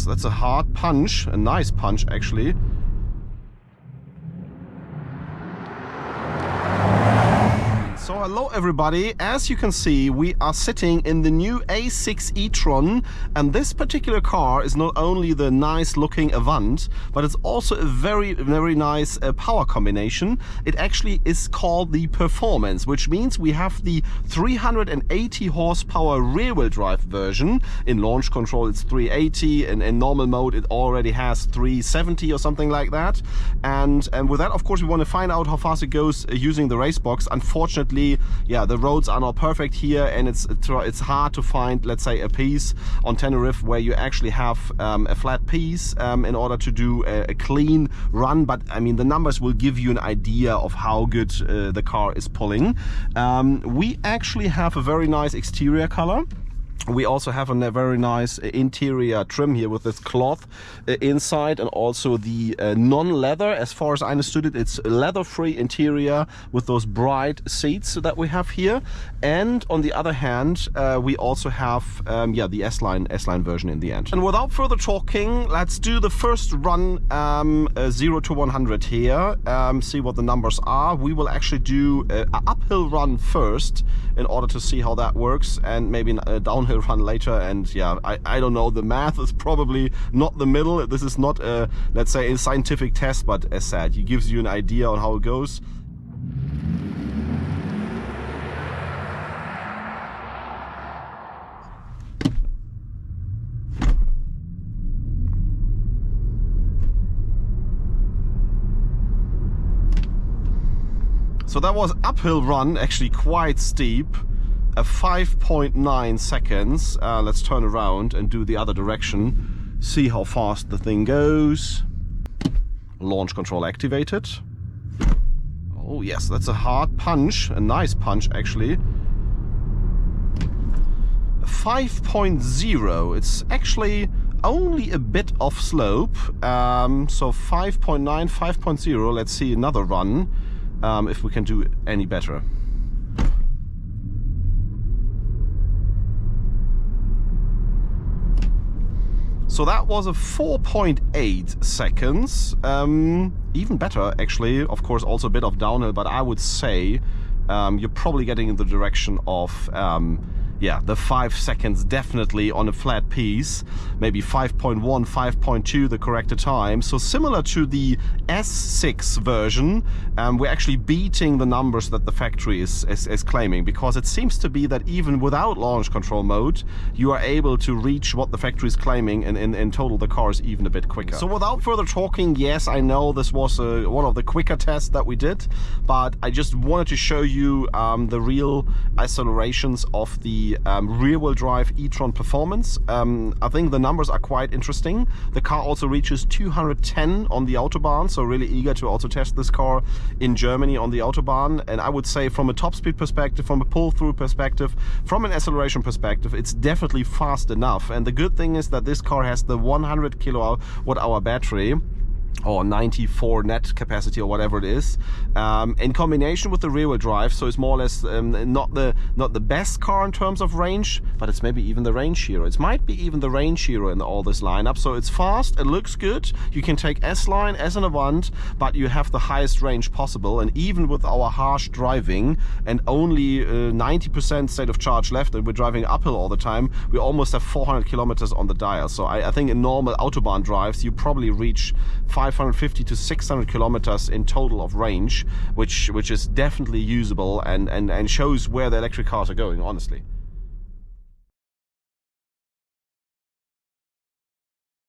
that's a hard punch, a nice punch actually. So hello everybody, as you can see we are sitting in the new A6 e-tron, and this particular car is not only the nice looking Avant, but it's also a very nice power combination. It actually is called the Performance, which means we have the 380 horsepower rear wheel drive version. In launch control it's 380, and in normal mode it already has 370 or something like that. And with that of course we want to find out how fast it goes using the race box. Unfortunately, yeah, the roads are not perfect here, and it's hard to find, let's say, a piece on Tenerife where you actually have a flat piece in order to do a clean run. But I mean, the numbers will give you an idea of how good the car is pulling. We actually have a very nice exterior color. We also have a very nice interior trim here with this cloth inside, and also the non-leather. As far as I understood it, it's a leather-free interior with those bright seats that we have here. And on the other hand, we also have yeah, the S-Line version in the end. And without further talking, let's do the first run 0 to 100 here. See what the numbers are. We will actually do an uphill run first in order to see how that works, and maybe a downhill run later. And yeah, I don't know, the math is probably not the middle. This is not a, let's say, a scientific test, but as said, it gives you an idea on how it goes. So that was uphill run, actually quite steep. 5.9 seconds. Let's turn around and do the other direction. See how fast the thing goes. Launch control activated. Oh yes, that's a hard punch, a nice punch actually. 5.0. It's actually only a bit off slope. So 5.9, 5.0. Let's see another run if we can do any better. So that was a 4.8 seconds, even better actually. Of course also a bit of downhill, but I would say you're probably getting in the direction of yeah, the 5 seconds definitely on a flat piece, maybe 5.1, 5.2 the corrected time. So similar to the S6 version, we're actually beating the numbers that the factory is claiming, because it seems to be that even without launch control mode, you are able to reach what the factory is claiming, and in total the car is even a bit quicker. So without further talking, yes, I know this was one of the quicker tests that we did, but I just wanted to show you the real accelerations of the rear-wheel drive e-tron Performance. I think the numbers are quite interesting. The car also reaches 210 on the Autobahn, so really eager to also test this car in Germany on the Autobahn. And I would say from a top speed perspective, from a pull-through perspective, from an acceleration perspective, it's definitely fast enough. And the good thing is that this car has the 100 kilowatt-hour battery, or 94 net capacity, or whatever it is, in combination with the rear-wheel drive. So it's more or less not the best car in terms of range, but it's maybe even the range hero. It might be even the range hero in all this lineup. So it's fast, it looks good. You can take S-Line as an Avant, but you have the highest range possible. And even with our harsh driving and only 90% state of charge left, and we're driving uphill all the time, we almost have 400 kilometers on the dial. So I think in normal Autobahn drives, you probably reach 550 to 600 kilometers in total of range, which is definitely usable and shows where the electric cars are going, honestly.